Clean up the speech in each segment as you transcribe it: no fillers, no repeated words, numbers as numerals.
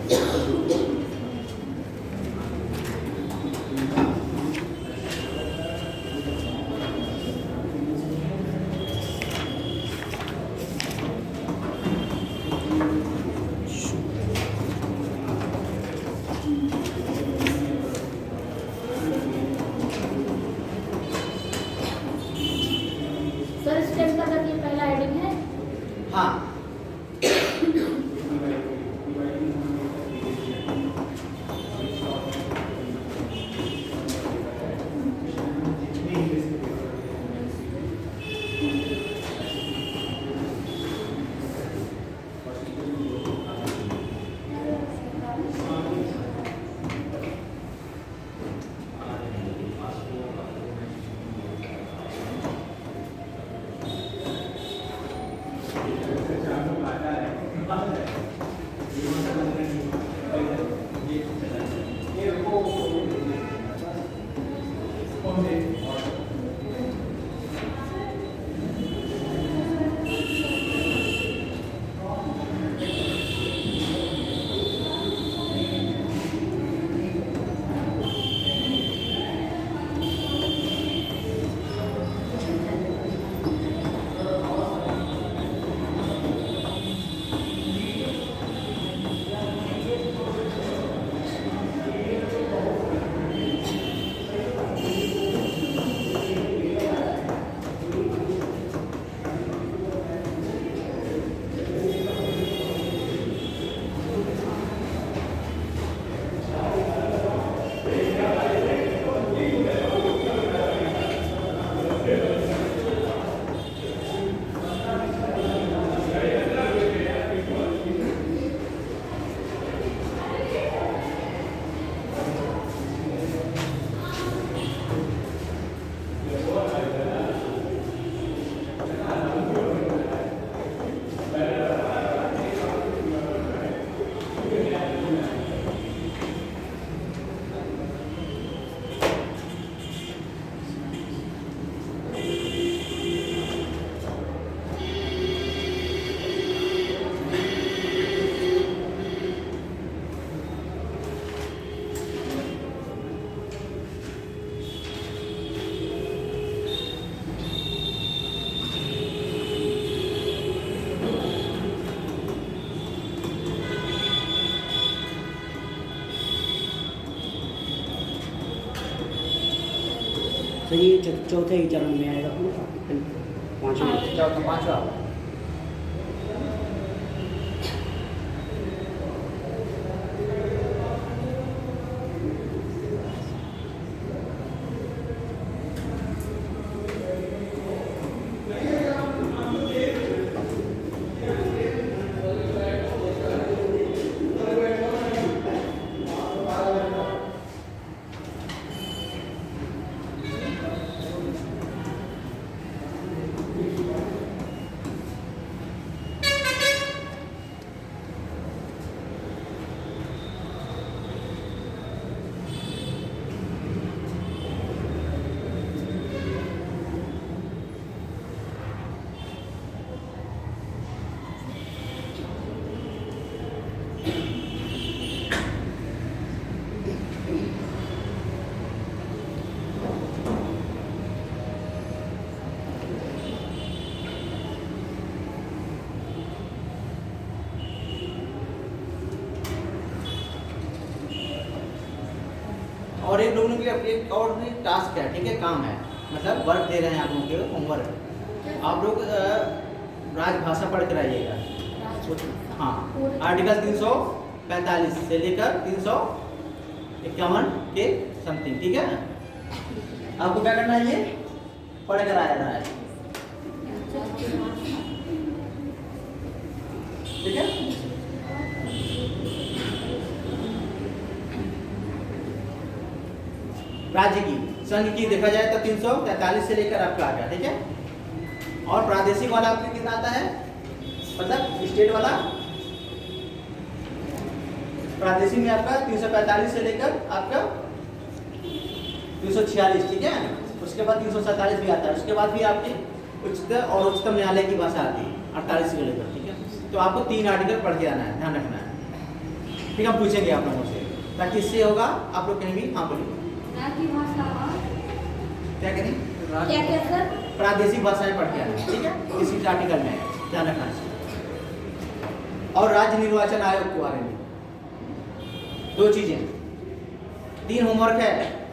Sir step का ये पहला हेडिंग है। हाँ तो ये चौथे ही चरण में आएगा पाँचवा। चौथा पांचवा। और एक लोगों के लिए एक और भी टास्क है, ठीक है, काम है, मतलब वर्क दे रहे हैं आप लोगों के होमवर्क। आप लोग राजभाषा पढ़ कर आइएगा। हाँ, आर्टिकल 345 से लेकर 351 के समथिंग, ठीक है। आपको क्या करना है, ये पढ़ कर आया है, ठीक है। राज्य की, संघ की देखा जाए तो 343 से लेकर आपका आ गया, ठीक है। और प्रादेशिक वाला आपको कितना आता है, मतलब स्टेट वाला प्रादेशिक में आपका 345 से लेकर आपका 346, ठीक है। उसके बाद 347 भी आता है। उसके बाद भी आपकी उच्चतम और उच्चतम न्यायालय की भाषा आती है 48 से लेकर, ठीक है। तो आपको 3 आर्टिकल पढ़ के आना है, ध्यान रखना है। ठीक है, हम पूछेंगे आप लोगों से ताकि इससे होगा आप लोग कहीं भी। हाँ बोलिए, राज्य भाषा और क्या करें? क्या क्या सर? प्रादेशिक भाषाएं पढ़ के आना, ठीक है, इसी आर्टिकल में है, ध्यान रखना है। और राज्य निर्वाचन आयोग के बारे में 2 चीजें, 3 होमवर्क है,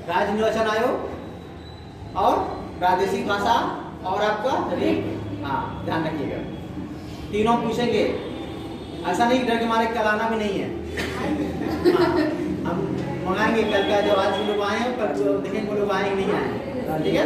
राज्य निर्वाचन आयोग और प्रादेशिक भाषा और आपका रेट। हाँ ध्यान रखिएगा, तीनों पूछेंगे, ऐसा नहीं डर के मारे कराना भी नहीं है। हाँ, हम मंगाएंगे कल का, जब आज लोग आए हैं पर देखेंगे वो लोग आए नहीं आए, ठीक है।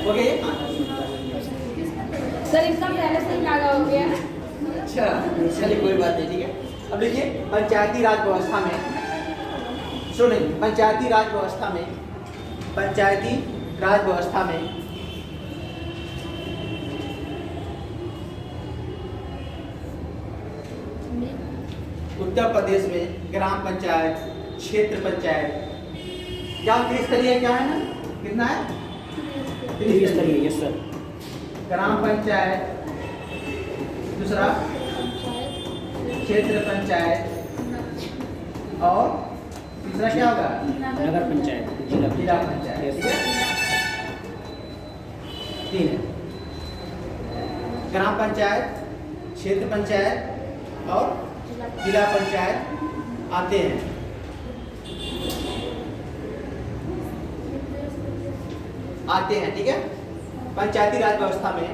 ओके, सर एग्जाम पहले से ही लगा हो गया। अच्छा चलिए कोई बात नहीं, ठीक है। अब देखिए पंचायती राज व्यवस्था में, सुनिए, पंचायती राज व्यवस्था में, पंचायती राज व्यवस्था में उत्तर प्रदेश में ग्राम पंचायत, क्षेत्र पंचायत, क्या त्रिस्तरीय क्या है ना, कितना है? त्रिस्तरीय, यस सर। ग्राम पंचायत, दूसरा क्षेत्र पंचायत और तीसरा क्या होगा? नगर पंचायत, जिला पंचायत, ठीक है। 3 है, ग्राम पंचायत, क्षेत्र पंचायत और जिला पंचायत आते हैं। आते हैं, ठीक है। पंचायती राज व्यवस्था में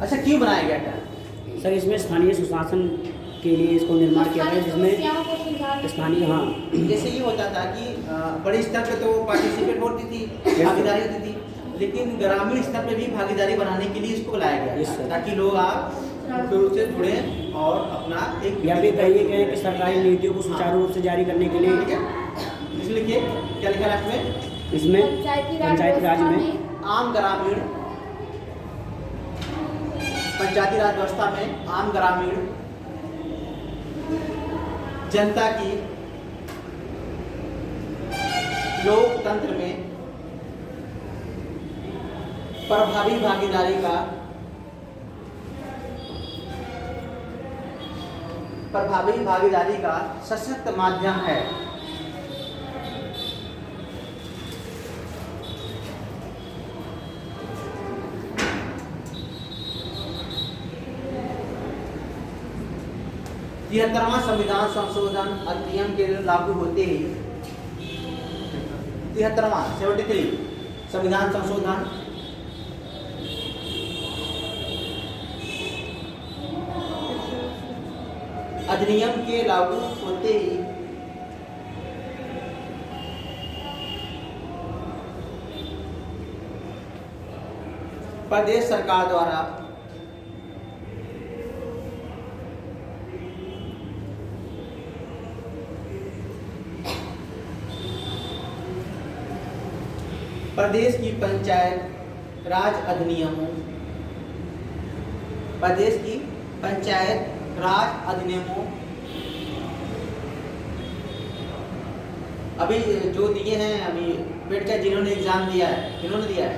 अच्छा क्यों बनाया गया था? सर इसमें स्थानीय सुशासन के लिए इसको निर्माण किया गया, जिसमें स्थानीय, हाँ, जैसे ये होता था कि बड़े स्तर पे तो पार्टिसिपेट होती थी, भागीदारी होती थी, लेकिन ग्रामीण स्तर पे भी भागीदारी बनाने के लिए इसको लाया गया Yes, था, sir. ताकि लोग आप मुख्य रूप से जुड़े और अपना एक या भी कहिए गए कि सरकारी नीतियों को सुचारू रूप से जारी करने के लिए। ठीक है, इसलिए लिखिए क्या लिखा लास्ट में? इसमें पंचायती राज में आम ग्रामीण, पंचायती राज व्यवस्था में आम ग्रामीण जनता की लोकतंत्र में प्रभावी भागीदारी का सशक्त माध्यम है। तिहत्तरवां संविधान संशोधन अधिनियम के लागू होते ही 73 संविधान संशोधन अधिनियम के लागू होते ही प्रदेश सरकार द्वारा प्रदेश की पंचायत राज अधिनियमों, प्रदेश की पंचायत राज अधिनियमों अभी जो दिए हैं, अभी पेट का जिन्होंने एग्जाम दिया है, जिन्होंने दिया है,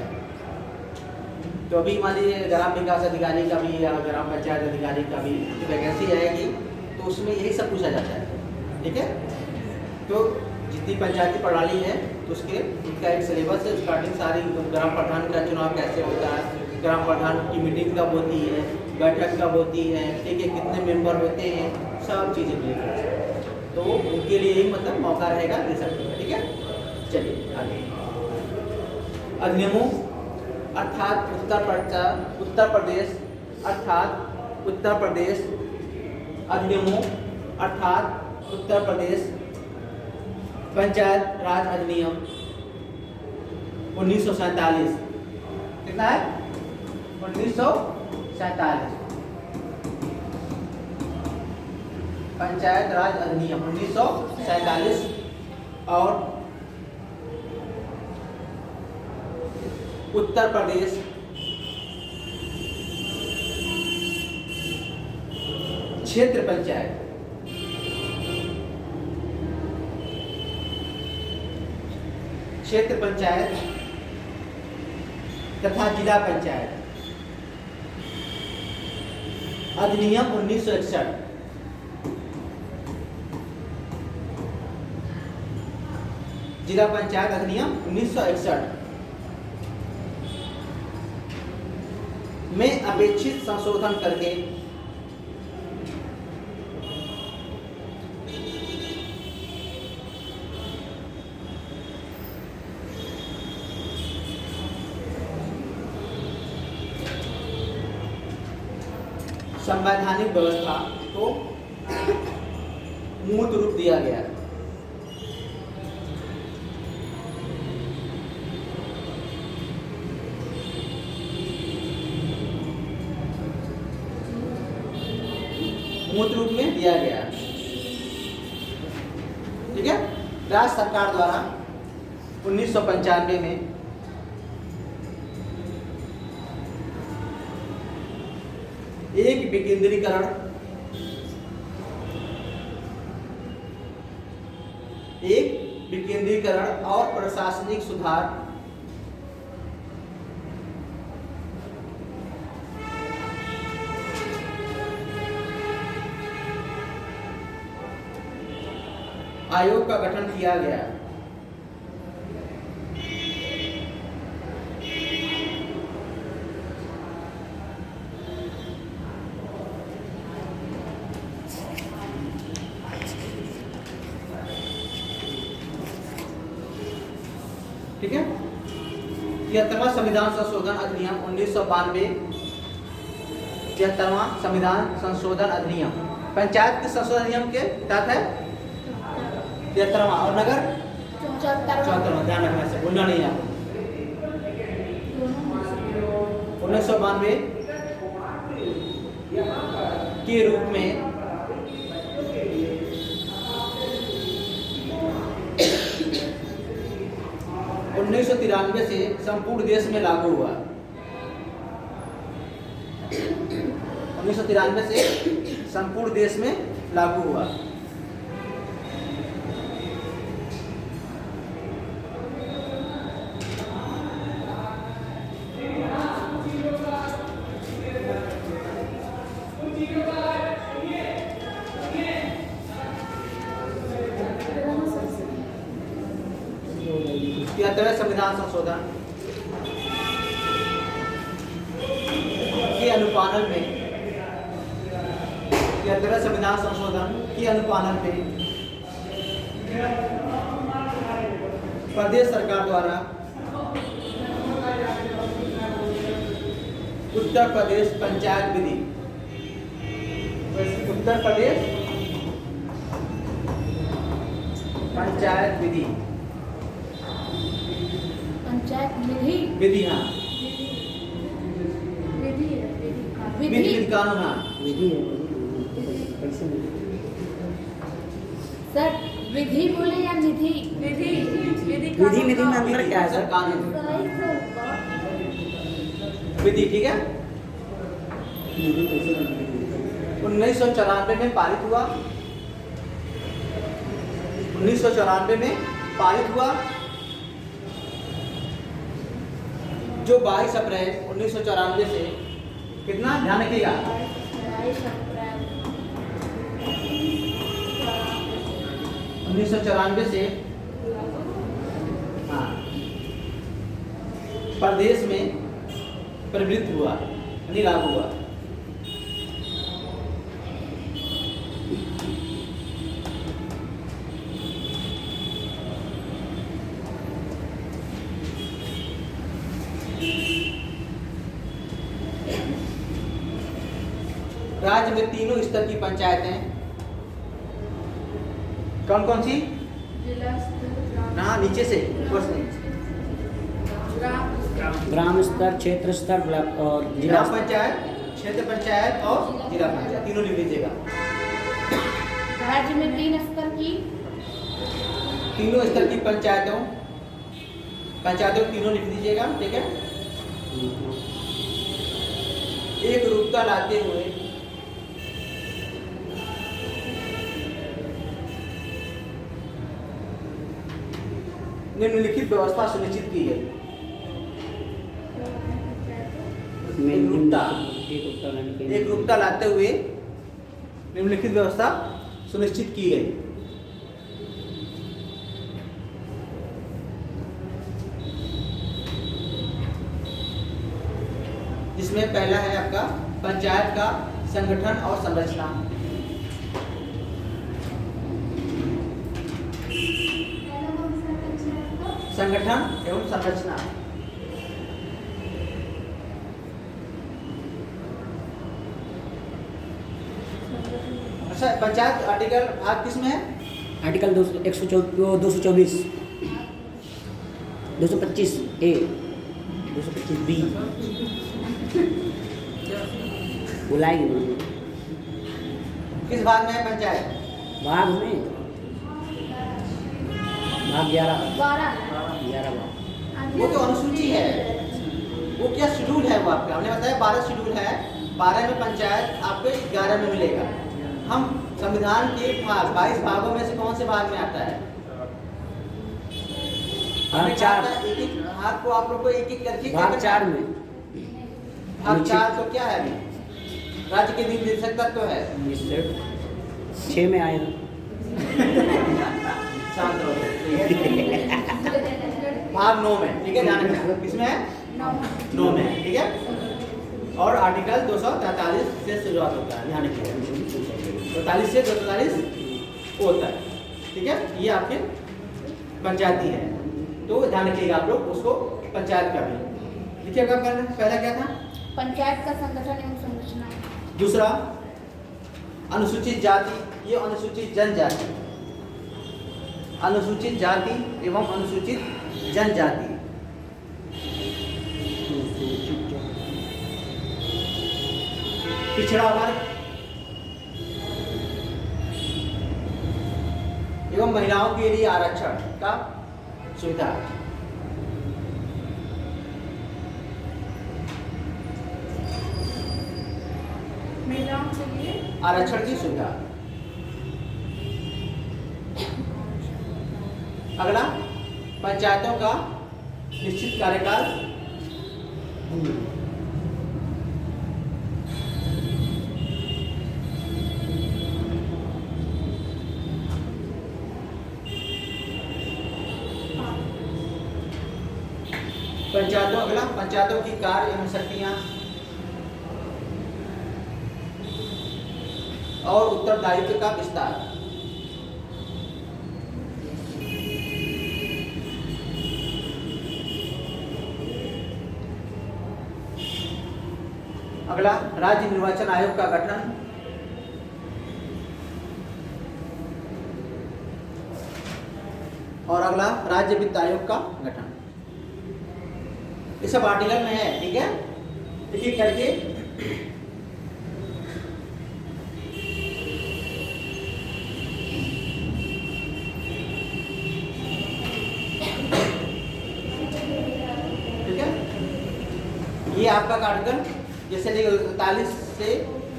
तो अभी मान लीजिए ग्राम विकास अधिकारी का भी या ग्राम पंचायत अधिकारी का भी वैकेंसी आएगी, तो उसमें यही सब पूछा जाता है, ठीक है। तो जितनी पंचायती प्रणाली है तो उसके उनका एक सिलेबस है, स्टार्टिंग सारी ग्राम प्रधान का चुनाव कैसे होता है, ग्राम प्रधान की मीटिंग कब होती है, बैठक कब होती है, ठीक है, कितने मेंबर होते हैं, सब चीज़ें क्लियर है। तो उनके लिए ही मतलब मौका रहेगा, दे सकते हैं, ठीक है। चलिए आगे अधिनियमों अर्थात उत्तर प्रदेश अर्थात उत्तर प्रदेश अधिनियमों अर्थात उत्तर प्रदेश पंचायत राज अधिनियम 1947, कितना है? 1947। पंचायत राज अधिनियम 1947 और उत्तर प्रदेश क्षेत्र पंचायत तथा जिला पंचायत अधिनियम 1961, जिला पंचायत अधिनियम 1961 में अपेक्षित संशोधन करके संवैधानिक व्यवस्था को मूर्त रूप दिया गया है। मूर्त रूप में दिया गया है। ठीक है। राज्य सरकार द्वारा 1995 में एक विकेंद्रीकरण और प्रशासनिक सुधार आयोग का गठन किया गया। ठीक है। 73वां संविधान संशोधन अधिनियम 1992, 73वां संविधान संशोधन अधिनियम पंचायत के संशोधन अधिनियम के तहत है 73वां, और नगर 74वां। ध्यान रखना से भूलना नहीं आपको। 1992 के रूप में 1993 से संपूर्ण देश में लागू हुआ। 1993 से संपूर्ण देश में लागू हुआ। संविधान संशोधन के अनुपालन में संविधान संशोधन के अनुपालन में प्रदेश सरकार द्वारा उत्तर प्रदेश पंचायत विधि हाँ विधि कानून हाँ सर विधि बोले या निधि? विधि में अंतर क्या है सर? कानून विधि। ठीक है। 1994 में पारित हुआ। 1994 में पारित हुआ, जो 22 अप्रैल 1994 से कितना ध्यान रखिएगा 1994 से हाँ प्रदेश में प्रवृत्त हुआ, यानी लागू हुआ। राज्य में 3 स्तर की पंचायतें कौन कौन सी? हाँ नीचे से ग्राम स्तर, क्षेत्र स्तर, ब्लॉक और जिला पंचायत, क्षेत्र पंचायत और जिला पंचायत, तीनों लिख लीजिएगा। राज्य में 3 स्तर की तीनों स्तर की पंचायतों तीनों लिख दीजिएगा, ठीक है। एक रूपता लाते हुए निम्नलिखित व्यवस्था सुनिश्चित की गई। एक रूपता लाते हुए निम्नलिखित व्यवस्था सुनिश्चित की गई। जिसमें पहला है आपका पंचायत का संगठन और संरचना। संगठन एवं संरचना। अच्छा, पंचायत आर्टिकल भाग किस में है? आर्टिकल 224 225 ए 225 बी बुलाएंगे किस भाग में है पंचायत? भाग में भाग 11 12 भाग। वो तो अनुसूची है, वो क्या शेड्यूल है वो आपका? हमने बताया 12 शेड्यूल है, 12 में पंचायत आपको 11 में मिलेगा। हम संविधान के भाग 22 भागों में से कौन से भाग में आता है? भाग 4 एक भाग को आप लोग को एक करके भाग 4 में भाग 4 तो क्या है अभी? राज्य के निर्देशक तत्व है। 6 में आएगा। शांत रहो। भाग 9 में, ठीक है, ध्यान रखना किसमें है? 9 में, ठीक है। और आर्टिकल 243 से शुरुआत होता है, ध्यान रखिएगा। 42 से 243 होता है, ठीक है। ये आपके पंचायती है, तो ध्यान रखिएगा आप लोग उसको, पंचायत का भी लिखिएगा। पहला क्या था? पंचायत का संगठन एवं संरचना। दूसरा अनुसूचित जाति, ये अनुसूचित जनजाति, अनुसूचित जाति एवं अनुसूचित जनजाति। पिछड़ा वर्ग एवं महिलाओं के लिए आरक्षण का सुविधा। महिलाओं के लिए आरक्षण की सुविधा। अगला पंचायतों का निश्चित कार्यकाल। पंचायतों की कार्य एवं शक्तियां और उत्तरदायित्व का विस्तार। अगला राज्य निर्वाचन आयोग का गठन। और अगला राज्य वित्त आयोग का गठन। ये सब आर्टिकल में है, ठीक है। एक एक करके ठीक है। ये आपका आर्टिकल जैसे 43 से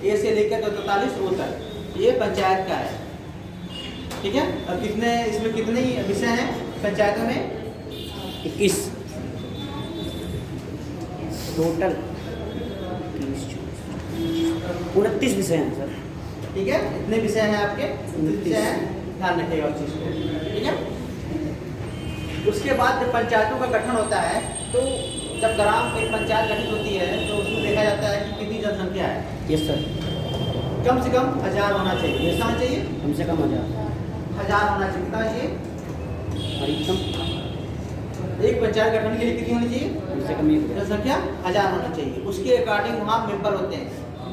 ए से लेकर 43 वो तक ये पंचायत का है, ठीक है। अब कितने इसमें कितने विषय हैं पंचायतों में? 21 टोटल 29 विषय हैं सर, ठीक है। इतने विषय हैं आपके, 29 विषय हैं, ध्यान रखिएगा उस चीज़ को, ठीक है। उसके बाद जब पंचायतों का गठन होता है तो जब ग्राम एक पंचायत गठित होती है तो उसमें देखा जाता है कि कितनी जनसंख्या है। Yes sir. कम से कम 1000 होना चाहिए। कितना चाहिए? कम से कम 1000 होना चाहिए। कितना चाहिए? अधिकतम एक पंचायत गठन के लिए कितनी होनी चाहिए? कम से कम जनसंख्या 1000 होना चाहिए। उसके अकॉर्डिंग वहाँ मेंबर होते हैं,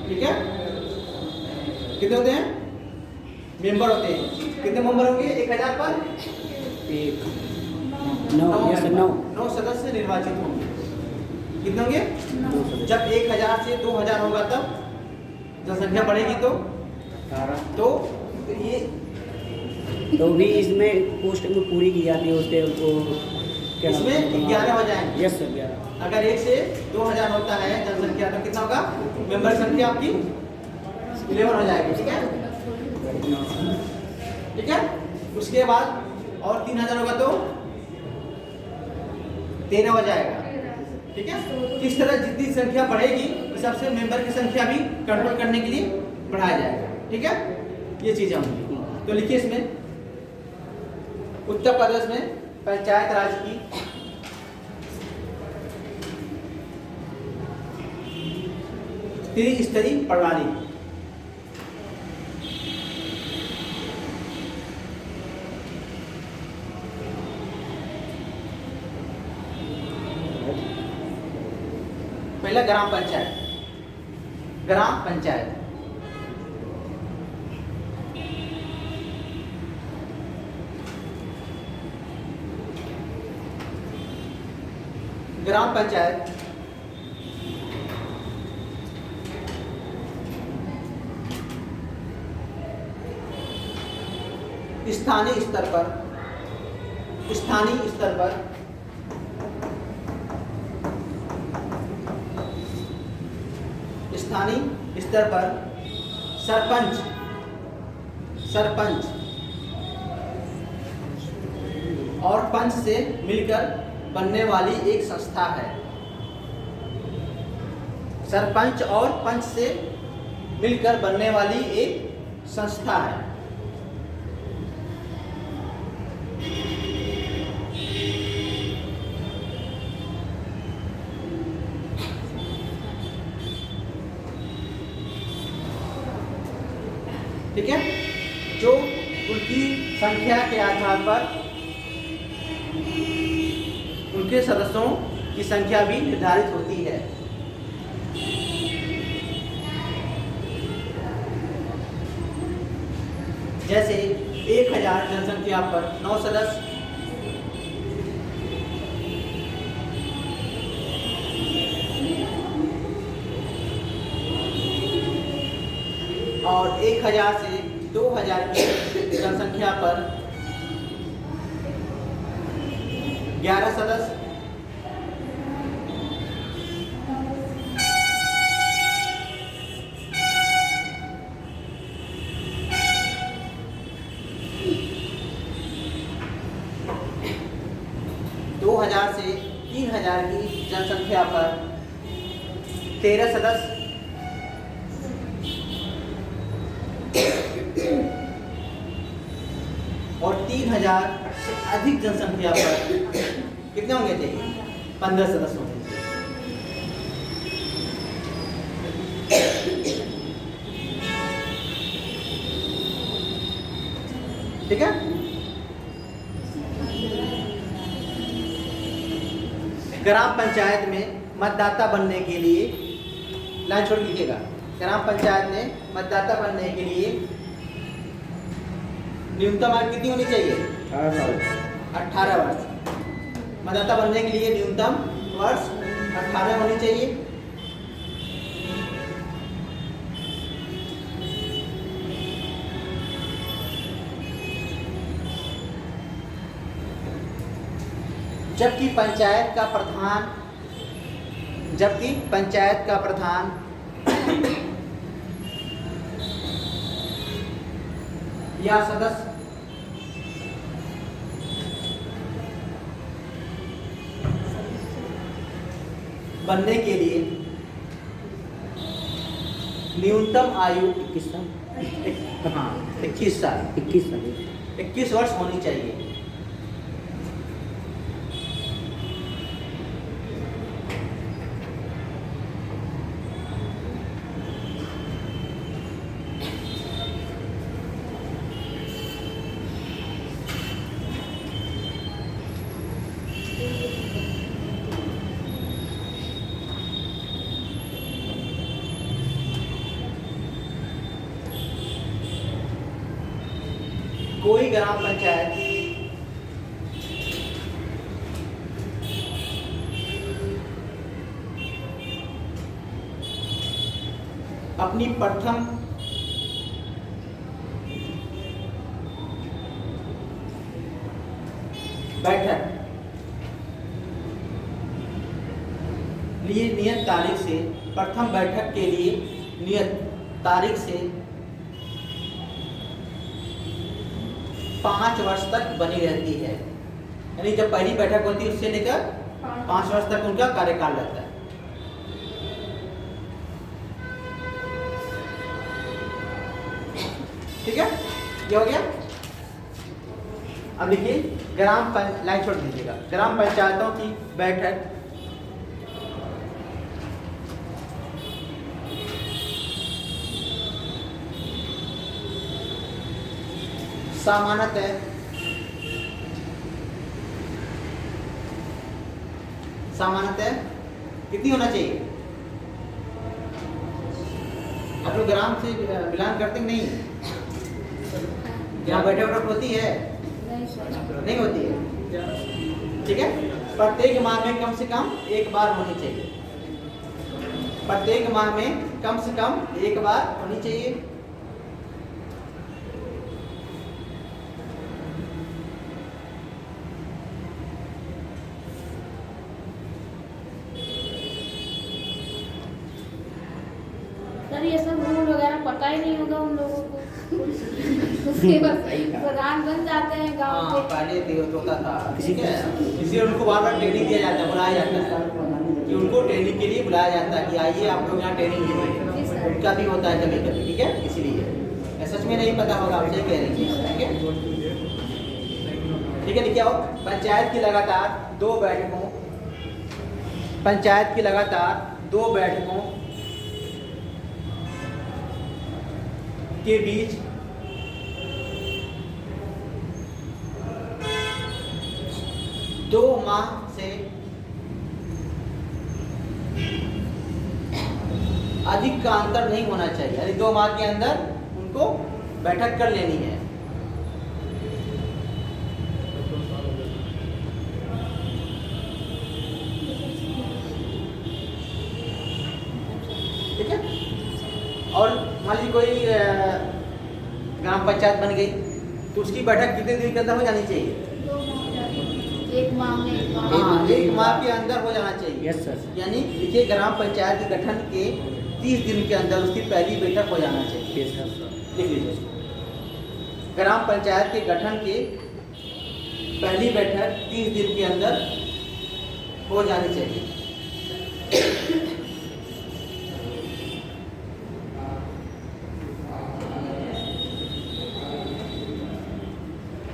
ठीक है। कितने होते हैं? मेंबर होते हैं। कितने मेंबर होंगे 1000 पर? 9 सदस्य निर्वाचित होंगे। कितने होंगे? 9 सदस्य। जब 1000 से 2000 होगा तब जनसंख्या बढ़ेगी तो 18 तो ये तो भी इसमें पोस्ट में पूरी की जाती है उसके वो क्या नाम है? इसमें 11 हो जाएंगे। Yes sir 11। अगर 1 से 2000 होता है जनसंख्या, तो कितना होगा? मेंबर संख्या आपकी 11 हो जाएगी। ठीक है, ठीक है। उसके बाद और 3000 होगा तो 13 हो जाएगा। ठीक है, इस तरह जितनी संख्या बढ़ेगी उस हिसाब से मेंबर की संख्या भी कंट्रोल करने के लिए बढ़ाया जाएगा। ठीक है, ये चीजें होंगी। तो लिखिए इसमें, उत्तर प्रदेश में पंचायत राज की त्रिस्तरीय प्रणाली। पहला ग्राम पंचायत, ग्राम पंचायत ग्राम पंचायत स्थानीय स्तर पर सरपंच और पंच से मिलकर बनने वाली एक संस्था है। सरपंच और पंच से मिलकर बनने वाली एक संस्था है। ठीक है, जो उनकी संख्या के आधार पर उनके सदस्यों की संख्या भी निर्धारित होती है। जैसे 1000 जनसंख्या पर 9 सदस्य, और 1000 से 2000 की जनसंख्या पर 11 सदस्य, से 3000 की जनसंख्या पर 13 सदस्य, और 3000 से अधिक जनसंख्या पर कितने होंगे चाहिए? 15 सदस्य होंगे। ठीक है, ग्राम पंचायत में मतदाता बनने के लिए, लाइन छोड़ लीजिएगा, ग्राम पंचायत में मतदाता बनने के लिए न्यूनतम आयु कितनी होनी चाहिए? 18 वर्ष। मतदाता बनने के लिए न्यूनतम वर्ष 18 होनी चाहिए। जबकि पंचायत का प्रधान या सदस्य बनने के लिए न्यूनतम आयु 21 वर्ष होनी चाहिए। कोई ग्राम पंचायत अपनी प्रथम बैठक लिए नियत तारीख से, प्रथम बैठक के लिए नियत तारीख से 5 वर्ष तक बनी रहती है। यानी जब पहली बैठक होती है उससे लेकर 5 वर्ष तक उनका कार्यकाल रहता है। ठीक है, ये हो गया। अब देखिए लाइन छोड़ दीजिएगा। ग्राम पंचायतों की बैठक सामान्यतः कितनी होना चाहिए? आप लोग ग्राम से बिलोंग करते नहीं? यहाँ बैठक होती है? नहीं होती है। ठीक है, प्रत्येक माह में कम से कम एक बार होनी चाहिए। प्रत्येक माह में कम से कम एक बार होनी चाहिए। सर ये सब रूल वगैरह पता ही नहीं होगा उन लोगों को। उसके बाद प्रधान बन जाते हैं गांव के। पहले तो होता था। ठीक है, इसलिए उनको बार बार ट्रेनिंग दिया जाता है, बुलाया जाता है कि उनको ट्रेनिंग के लिए बुलाया जाता है कि आइए आप लोग यहाँ ट्रेनिंग लीजिए। उनका भी होता है कभी कभी। ठीक है, इसीलिए सच में नहीं पता होगा, आपसे कह रही है। ठीक है, ठीक है, लिखिए आओ। पंचायत की लगातार 2 बैठकों, पंचायत की लगातार 2 बैठकों के बीच दो माह से अधिक का अंतर नहीं होना चाहिए। यानी 2 माह के अंदर उनको बैठक कर लेनी है। ठीक है, और मान लीजिए कोई ग्राम पंचायत बन गई तो उसकी बैठक कितने दिन के अंदर हो जानी चाहिए? 1 माह में। हाँ, 1 माह के अंदर हो जाना चाहिए। Yes sir. यानी देखिए, ग्राम पंचायत के गठन के 30 दिन के अंदर उसकी पहली बैठक हो जाना चाहिए। Yes sir. लिख लीजिए इसको। ग्राम पंचायत के गठन के पहली बैठक 30 दिन के अंदर हो जानी चाहिए।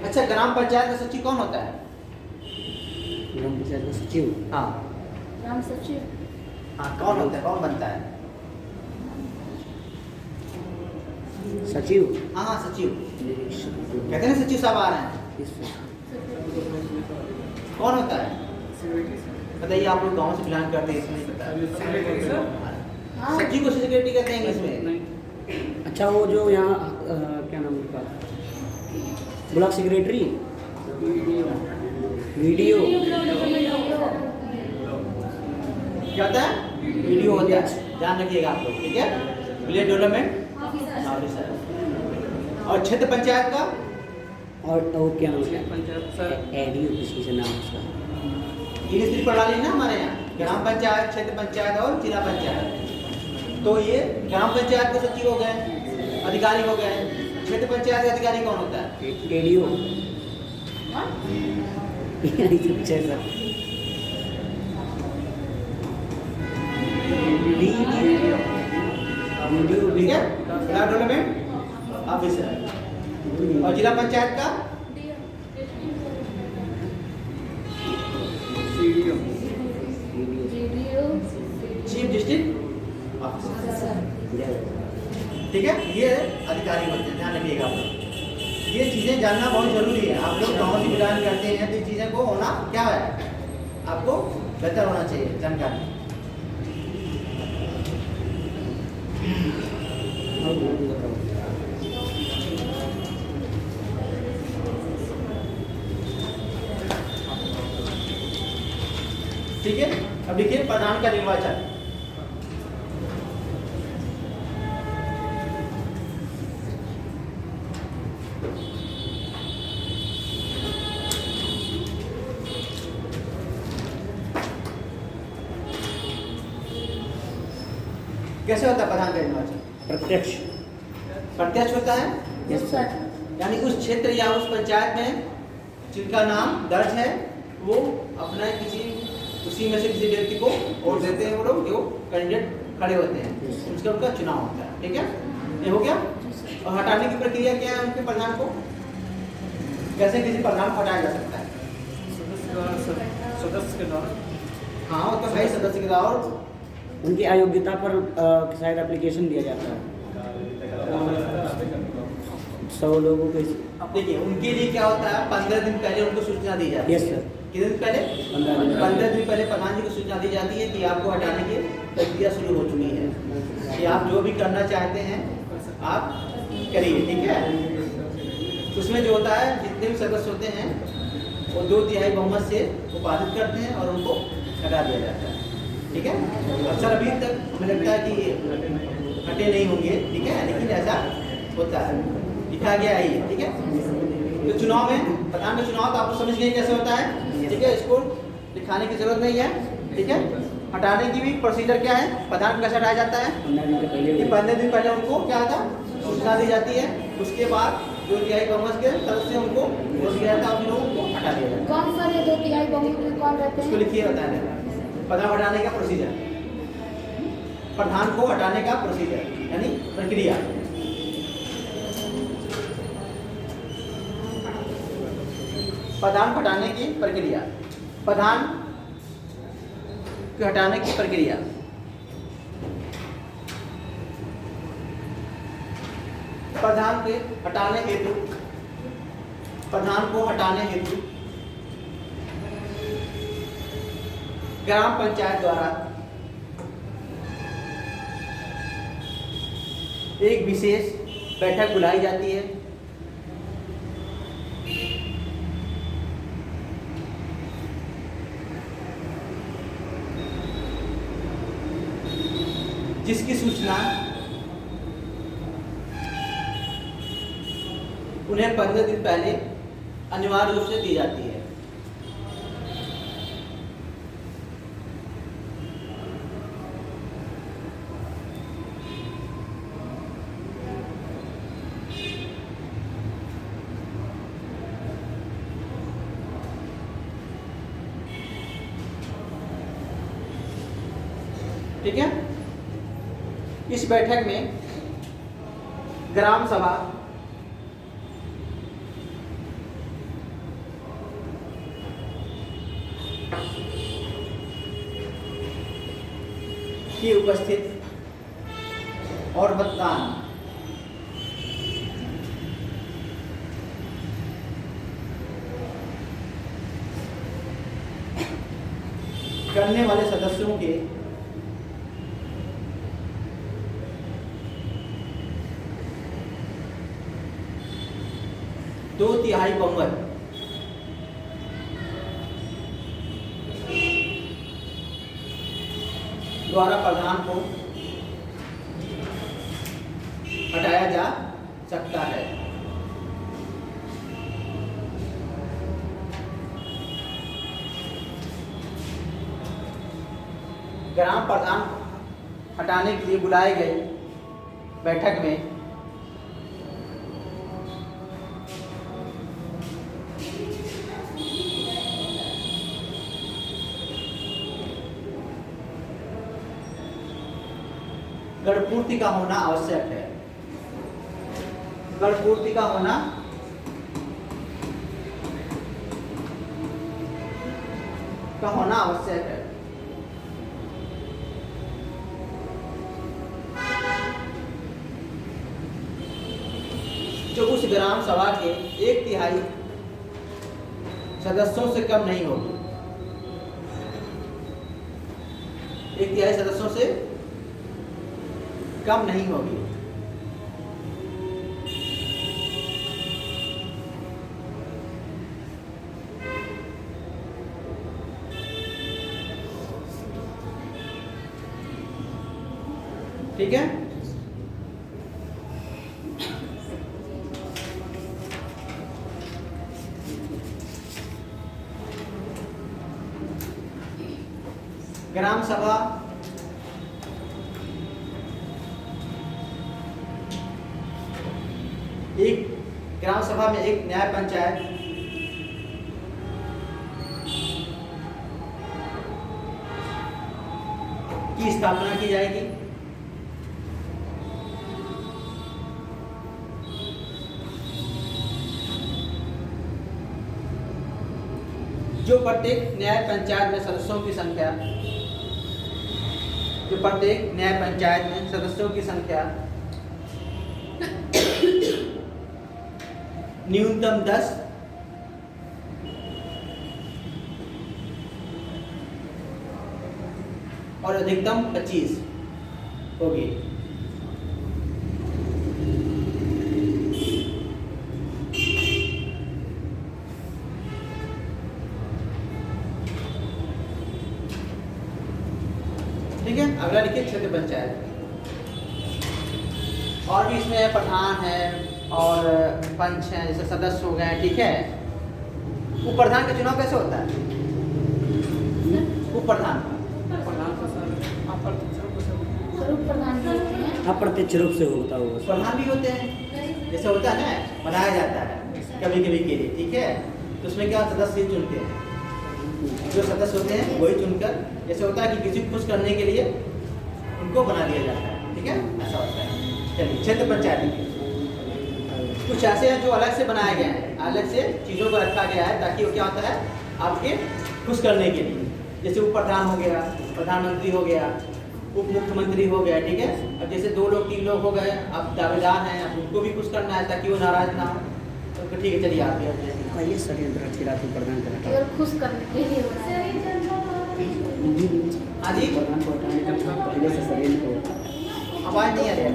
अच्छा, ग्राम पंचायत का सचिव कौन होता है? ग्राम पंचायत का सचिव? हाँ ग्राम सचिव। हाँ, कौन होता है, कौन बनता है? सचिव? हाँ हाँ, सचिव कहते हैं ना, सचिव साहब आ रहे हैं। कौन होता है बताइए? आप लोग गांव से बिलोंग करते हैं, इसमें नहीं पता। हाँ। सचिव को सेक्रेटरी कहते हैं इंग्लिश में। अच्छा, वो जो यहाँ क्या नाम उनका, ब्लॉक सेक्रेटरी, वीडियो क्या होता है? वीडियो होता है, ध्यान रखिएगा आप लोग। ठीक है, विलेज डेवलपमेंट ऑफिसर। और क्षेत्र पंचायत का? और क्या नाम है? एडीओ किसी से नाम उसका। 3 स्त्री प्रणाली ना हमारे यहाँ, ग्राम पंचायत, क्षेत्र पंचायत और जिला पंचायत। तो ये ग्राम पंचायत के सचिव हो गए, अधिकारी हो गए। क्षेत्र पंचायत का अधिकारी कौन होता है? एडीओ। वीडियो, ठीक है, ब्लॉक डेवलपमेंट ऑफिसर। और जिला पंचायत का? Chief district officer. ठीक है, ये अधिकारी होते हैं, ध्यान रखिएगा आप लोग। ये चीज़ें जानना बहुत जरूरी है। आप लोग गाँव से बिलोंग करते हैं तो चीज़ें को होना क्या है, आपको बेहतर होना चाहिए जानकारी। ठीक है, अब देखिए प्रधान का निर्वाचन। कैसे होता है प्रधान का निर्वाचन? प्रत्यक्ष। प्रत्यक्ष होता है, यस सर। यानी उस क्षेत्र या उस पंचायत में जिनका नाम दर्ज है वो अपना किसी उसी में से किसी व्यक्ति को वोट देते हैं, वो लोग जो कैंडिडेट खड़े होते हैं, उसका उनका चुनाव होता है। ठीक है, ये हो गया। और हटाने की प्रक्रिया क्या है उनके प्रधान को? कैसे किसी प्रधान को हटाया जा सकता है? सदस्य के द्वारा। हाँ, वो तो है सदस्य के द्वारा। और उनकी अयोग्यता पर शायद एप्लीकेशन दिया जाता है 100 लोगों के। अब देखिए उनके लिए क्या होता है, 15 दिन पहले उनको सूचना दी जाती है। Yes sir. कितने दिन पहले? 15 दिन पहले प्रधान जी को सूचना दी जाती है कि आपको हटाने की प्रक्रिया शुरू हो चुकी है, कि आप जो भी करना चाहते हैं आप करिए। ठीक है, उसमें जो होता है जितने भी सदस्य होते हैं वो 2/3 बहुमत से वो पारित करते हैं और उनको हटा दिया जाता है। ठीक है, अक्सर अभी तक हमें लगता है कि हटे नहीं होंगे, ठीक है, लेकिन ऐसा होता है, लिखा गया ही है। ठीक है, तो चुनाव में प्रधान का चुनाव तो आप समझ गए कैसे होता है। ठीक है, इसको दिखाने की जरूरत नहीं है। ठीक है, हटाने की भी प्रोसीजर क्या है, प्रधान को कैसे हटाया जाता है? 15 दिन पहले उनको क्या था, सूचना दी जाती है। उसके बाद 2/3 बहुमत के तरफ से उनको वोट दिया जाता है और फिर उनको हटा दिया जाता है। कौन सा 2/3 बहुमत में कौन रहते उसको हैं? लिखिए, बताया प्रधान हटाने का प्रोसीजर, प्रधान को हटाने का प्रोसीजर यानी प्रक्रिया। प्रधान को हटाने की प्रक्रिया, प्रधान को हटाने की प्रक्रिया। प्रधान के हटाने हेतु, प्रधान को हटाने हेतु ग्राम पंचायत द्वारा एक विशेष बैठक बुलाई जाती है। जिसकी सूचना उन्हें 15 दिन पहले अनिवार्य रूप से दी जाती है। ठीक है, इस बैठक में ग्राम सभा की उपस्थित और मतदान करने वाले सदस्यों के दो तिहाई बहुमत द्वारा प्रधान को हटाया जा सकता है। ग्राम प्रधान हटाने के लिए बुलाए गए बैठक में गणपूर्ति का होना आवश्यक है। गणपूर्ति का होना आवश्यक है। जो उस ग्राम सभा के 1/3 सदस्यों से कम नहीं होगी। 1/3 सदस्यों से कम नहीं होगी। ठीक है, ग्राम सभा एक ग्राम सभा में एक न्याय पंचायत की स्थापना की जाएगी। जो प्रत्येक न्याय पंचायत में सदस्यों की संख्या न्यूनतम 10 और अधिकतम 25 होगी। ठीक है, अगला लिखिए क्षेत्र पंचायत। और भी इसमें प्रधान है और पंच है, जैसे सदस्य हो गए। ठीक है, उप प्रधान का चुनाव कैसे होता है? उप प्रधान अप्रत्यक्ष रूप से होता होगा। प्रधान भी होते हैं, जैसे होता है ना, बनाया जाता है कभी कभी के लिए। ठीक है, तो उसमें क्या सदस्य चुनते हैं, जो सदस्य होते हैं वही चुनकर, जैसे होता है कि किसी को खुश करने के लिए उनको बना दिया जाता है। ठीक है, ऐसा होता है। चलिए क्षेत्र पंचायत कुछ ऐसे हैं जो अलग से बनाए गए हैं, अलग से चीज़ों को रखा गया है ताकि वो क्या होता है आपके खुश करने के लिए। जैसे उप प्रधान हो गया, प्रधानमंत्री हो गया, उप मुख्यमंत्री हो गया। ठीक है, अब जैसे 2 लोग 3 लोग हो गए, अब दावेदार हैं, अब उनको भी खुश करना है ताकि वो नाराज ना हो। तो ठीक है, चलिए आप ये षड्यंत्र खिलाफी प्रदान करा केवल खुश करने के लिए होता है। हाँ जी, प्रधान को हटाने का पहले से षड्यंत्र को आवाज़ नहीं आ रही है।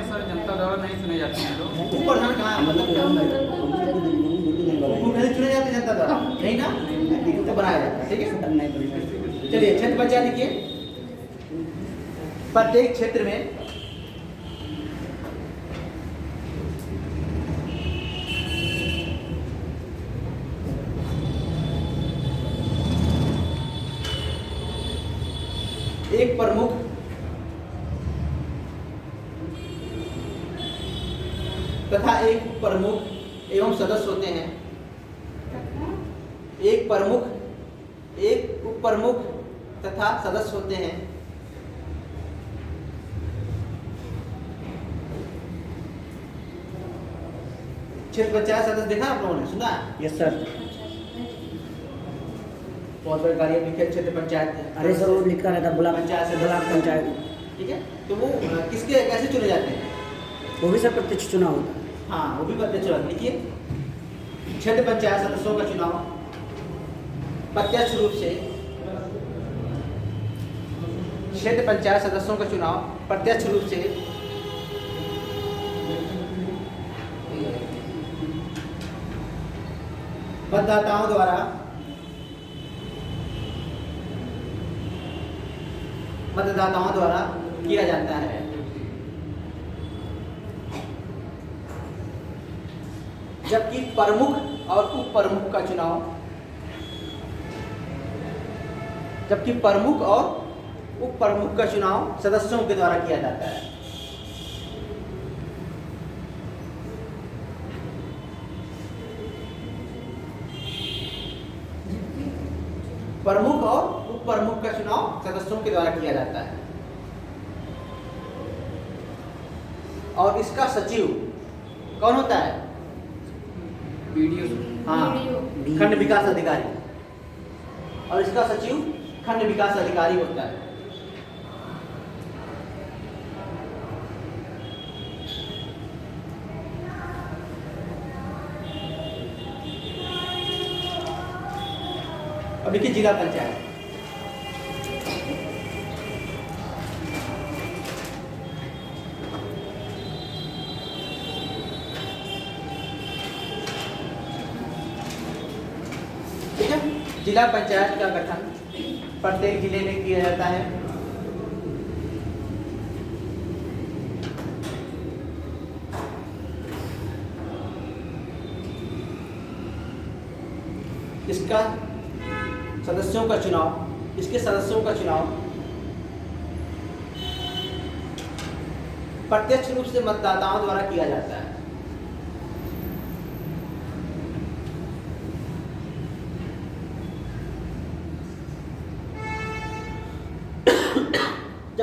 सर जनता द्वारा नहीं चुने जाते हैं लोग। उप प्रधान कहाँ है? मतलब नहीं चुने जाते जनता द्वारा, नहीं ना, तो बनाया जाता है। ठीक है, चलिए क्षेत्र पंचायत लिखिए। प्रत्येक क्षेत्र में एक प्रमुख तथा एक प्रमुख एवं सदस्य होते हैं। एक प्रमुख, एक उप प्रमुख तथा सदस्य होते हैं। क्षेत्र पंचायत सदस्य देखा आप लोगों ने, सुना? Yes sir. बहुत बड़ी कार्य लिखे क्षेत्र पंचायत। अरे सर वो लिखा रहता ब्लॉक पंचायत से ब्लॉक पंचायत। ठीक है, तो वो किसके कैसे चुने जाते हैं? वो भी सर प्रत्यक्ष चुनाव होता है। हाँ, वो भी प्रत्यक्ष चुनाव। लिखिए क्षेत्र पंचायत सदस्यों का चुनाव प्रत्यक्ष रूप से, क्षेत्र पंचायत सदस्यों का चुनाव प्रत्यक्ष रूप से मतदाताओं द्वारा किया जाता है। जबकि प्रमुख और उप प्रमुख का चुनाव, जबकि प्रमुख और उप प्रमुख का चुनाव सदस्यों के द्वारा किया जाता है। प्रमुख और उप प्रमुख का चुनाव सदस्यों के द्वारा किया जाता है। और इसका सचिव कौन होता है? वीडियो हाँ, खंड विकास अधिकारी। और इसका सचिव खंड विकास अधिकारी होता है। अब देखिए जिला पंचायत। ठीक है, जिला पंचायत का गठन प्रत्येक जिले में किया जाता है। इसका सदस्यों का चुनाव, इसके सदस्यों का चुनाव प्रत्यक्ष रूप से मतदाताओं द्वारा किया जाता है।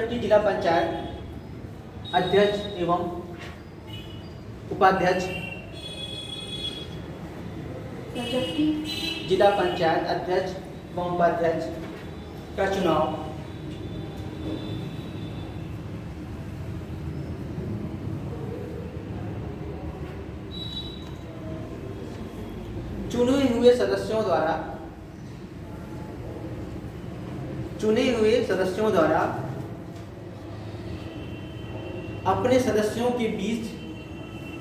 सब्जेक्ट जिला पंचायत अध्यक्ष एवं उपाध्यक्ष, जिला पंचायत अध्यक्ष एवं उपाध्यक्ष का चुनाव चुने हुए सदस्यों द्वारा अपने सदस्यों के बीच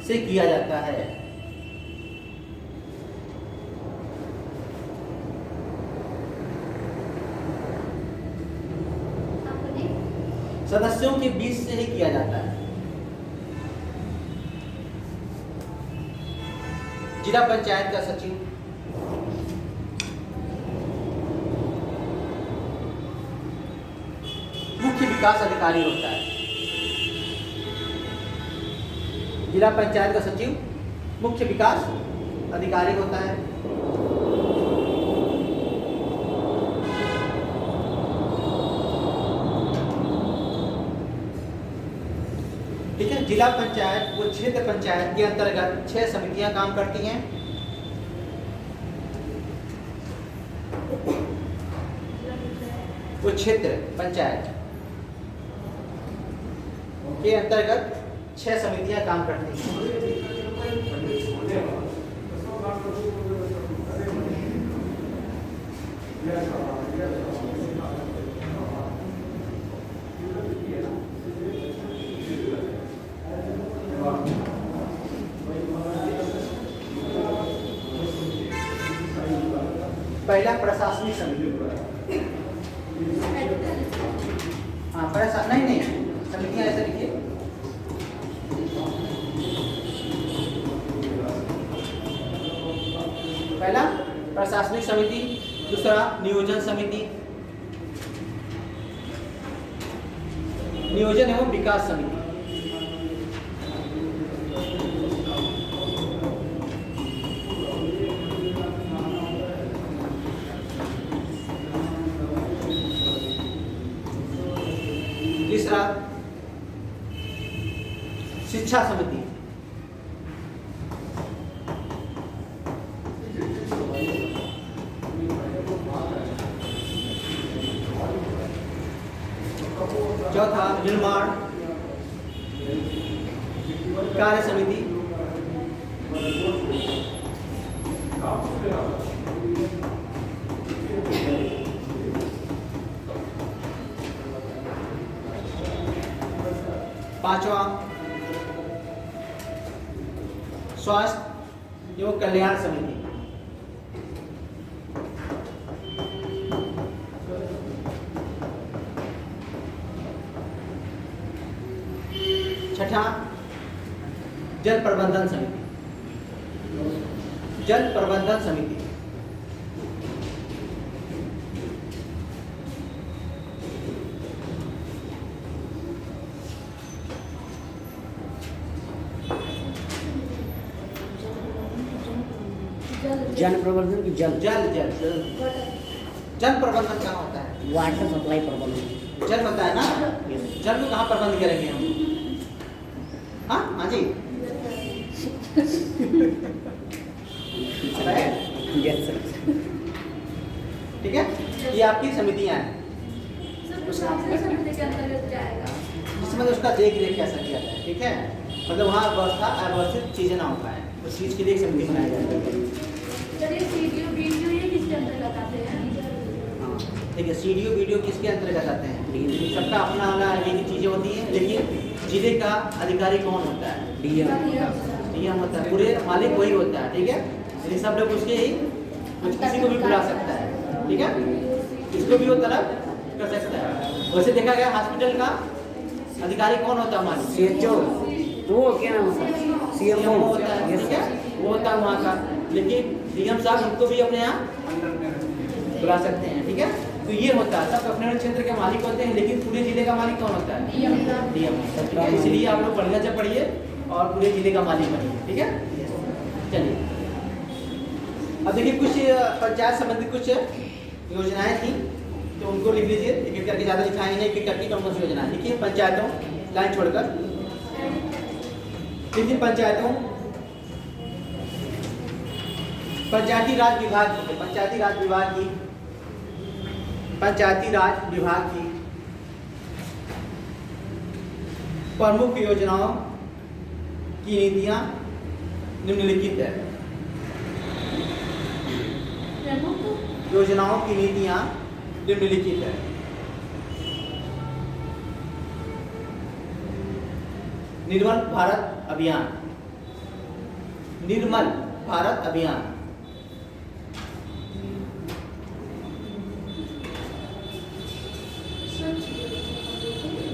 से किया जाता है। सदस्यों के बीच से ही किया जाता है। जिला पंचायत का सचिव मुख्य विकास अधिकारी होता है। जिला पंचायत का सचिव मुख्य विकास अधिकारी होता है। ठीक है, जिला पंचायत वो क्षेत्र पंचायत के अंतर्गत 6 समितियां काम करती हैं। वो क्षेत्र पंचायत के अंतर्गत 6 समितियां काम करती हैं। पहला प्रशासनिक समिति। हाँ नहीं समितियां ऐसे लिखिए। पहला प्रशासनिक समिति, दूसरा नियोजन समिति, नियोजन एवं विकास समिति, तीसरा शिक्षा समिति, चौथा निर्माण कार्य समिति, पांचवा स्वास्थ्य एवं कल्याण समिति, छठा जल प्रबंधन समिति, जल प्रबंधन समिति, जल प्रबंधन की जल जल जल जल जल प्रबंधन कहाँ होता है? वाटर सप्लाई प्रबंधन। जल होता है ना, जल को कहाँ प्रबंध करेंगे हम? हाँ जी ठीक है, ये आपकी समितियां हैं जिसमें उसका देख रेख कैसा किया जाए। ठीक है, मतलब वहाँ व्यवस्था अव्यवस्थित चीजें ना हो पाए, उस चीज के लिए एक समिति बनाई जाती है। ठीक है, सीडीओ वीडियो किसके अंतर्गत आते हैं? सबका अपना अलग एक चीजें होती हैं, लेकिन जिले का अधिकारी कौन होता है? डीएम होता है, पूरे मालिक वही होता है। ठीक है, इसलिए सब लोग उसके ही किसी को भी बुला सकता है। ठीक है, इसको भी वो तलब कर सकता है। वैसे देखा गया हॉस्पिटल का अधिकारी कौन होता है? मालिक सीएचओ, वो क्या नाम होता है? सीएमओ होता है। ठीक है, वो होता है वहाँ का, लेकिन डीएम साहब उनको भी अपने यहाँ बुला सकते हैं। ठीक है, तो ये होता है, सब अपने क्षेत्र के मालिक होते हैं, लेकिन पूरे जिले का मालिक कौन होता है? डीएम। ठीक है, इसलिए आप लोग बढ़िया से पढ़िए और पूरे जिले का मालिक बनिए। ठीक है, चलिए अब देखिए कुछ पंचायत संबंधित कुछ योजनाएं थी, तो तो उनको लिख लीजिए, एक एक करके, ज़्यादा लिखाएंगे नहीं, एक एक करके कौन सी योजना है। लिखिए पंचायतों, लाइन छोड़कर लिखिए पंचायतों, पंचायती राज विभाग की, पंचायती राज विभाग की, पंचायती राज विभाग की प्रमुख योजनाओं की नीतियां निम्नलिखित है। प्रमुख योजनाओं की नीतियां निम्नलिखित है। निर्मल भारत अभियान, निर्मल भारत अभियान,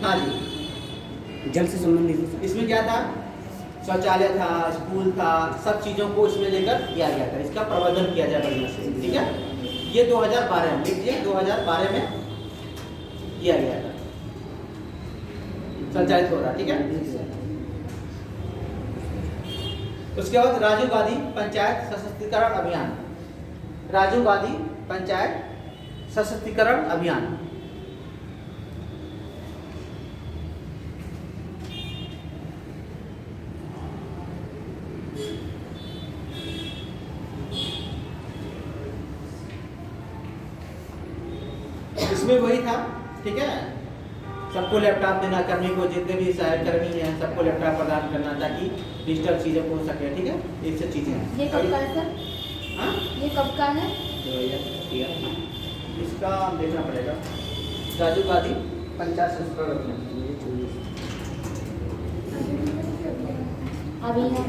हाँ जी। जल से संबंधित इसमें क्या था, शौचालय था, स्कूल था, सब चीज़ों को इसमें लेकर किया गया था, इसका प्रबंधन किया जाए बढ़िया से, ठीक है। ये 2012 में, देखिए 2012 में किया गया था, संचालित हो रहा, ठीक है। उसके बाद राजीव गांधी पंचायत सशक्तिकरण अभियान, राजीव गांधी पंचायत सशक्तिकरण अभियान, इसमें वही था, ठीक है। सबको लैपटॉप देना, कर्मी को, जितने भी सहायक कर्मी हैं सबको लैपटॉप प्रदान करना ताकि डिजिटल चीज़ें हो सके, ठीक है। ये सब चीज़ें हैं। ये कब का है सर? हाँ, ये कब का है? इसका देखना पड़ेगा। राजीव गांधी पंचायत संस्करण अभियान, अभी है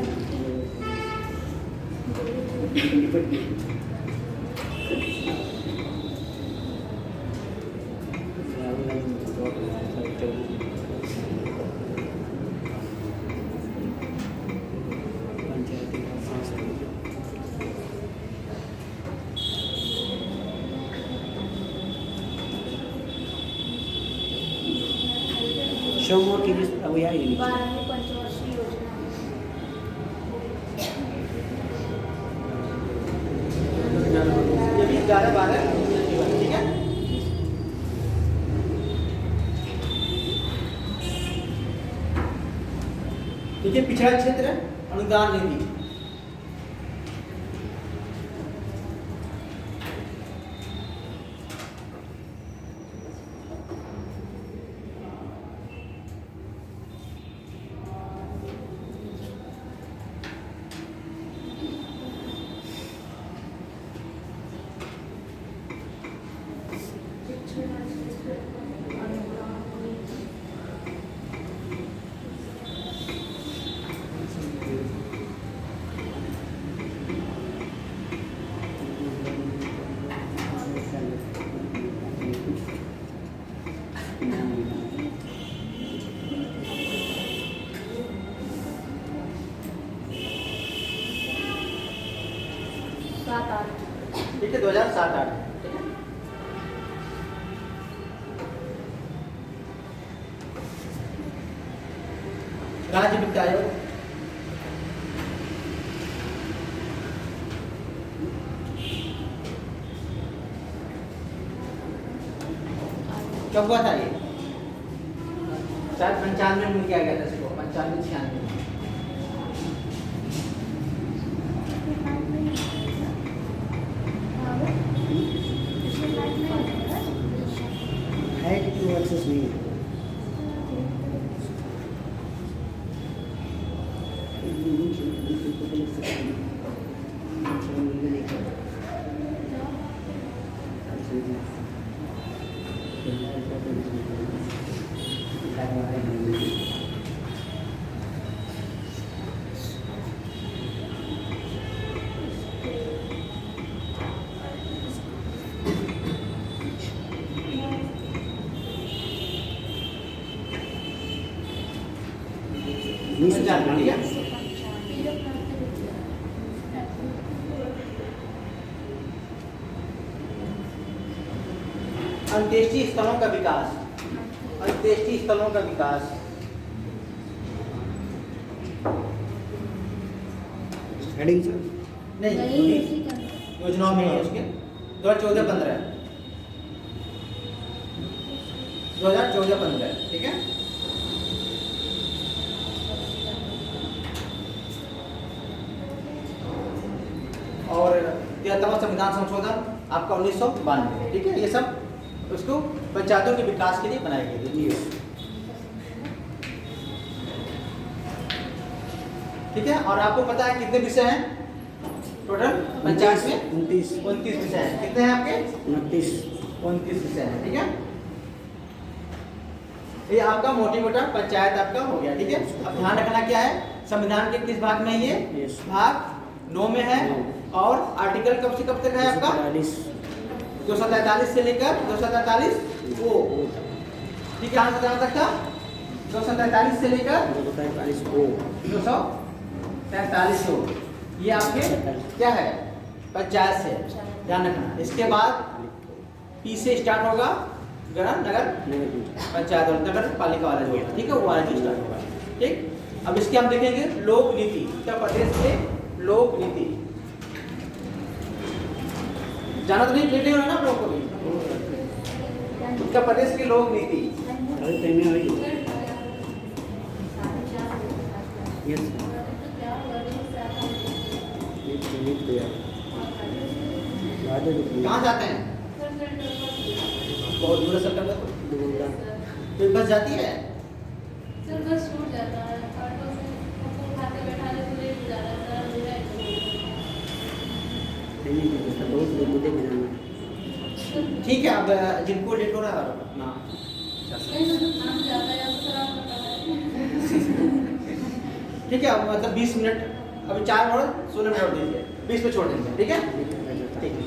शोमोर की लिस्ट अब यह है। 12वीं पंचवर्षीय योजना। ये भी 11-12, ठीक है। देखिए पिछड़ा क्षेत्र अनुदान निधि, ठीक है, 2007-08, ठीक है। राज्य वित्त आयोग, कब हुआ था ये? शायद 95 में किया गया था इसको, 95-96 में। है कि क्यों एक्सेस नहीं है? ठीक है। अंत्येष्टि स्थलों का विकास, अंत्येष्टि स्थलों का विकास, हेडिंग सर नहीं योजनाओं में है उसके 2014-15। 2014-15, ठीक है। और 73वां संविधान संशोधन आपका 1992, ठीक है। ये सब उसको पंचायतों के विकास के लिए बनाई गई थी, ठीक है। और आपको पता है कितने विषय हैं टोटल पंचायत में? 29 विषय हैं। कितने हैं आपके? 29 विषय हैं, ठीक है। ये आपका मोटी मोटा पंचायत आपका हो गया, ठीक है। अब ध्यान रखना क्या है, संविधान के किस भाग में है ये? भाग 9 में है। और आर्टिकल कब से कब तक है आपका? 243 से लेकर 243 ओ, ठीक है। कहाँ से कहाँ तक था? 243 से लेकर 243 ओ, ये आपके क्या है? पंचायत से, ध्यान रखना। इसके बाद पी से स्टार्ट होगा, नगर पंचायत और नगर पालिका वाला जो है, ठीक है, वो वाला जो स्टार्ट होगा, ठीक। अब इसके हम देखेंगे लोक नीति, उत्तर प्रदेश के लोक नीति। जाना तो नहीं, लेटे हो ना आप लोग को भी? उत्तर प्रदेश की लोक नीति। कहाँ जाते हैं? बहुत दूर सर का तो बस जाती है सर, बस छूट जाता है, ऑटो से खाते बैठाने को लेट हो जाता है सर, बुरा है। ठीक है। अब जिनको लेट हो रहा है अपना काम जाता है, अब सर आप बताएं। ठीक है। अब मतलब 20 मिनट, अभी 4 और 16 मिनट दीजिए, 20 पे छोड़ देंगे, ठीक है, ठीक है।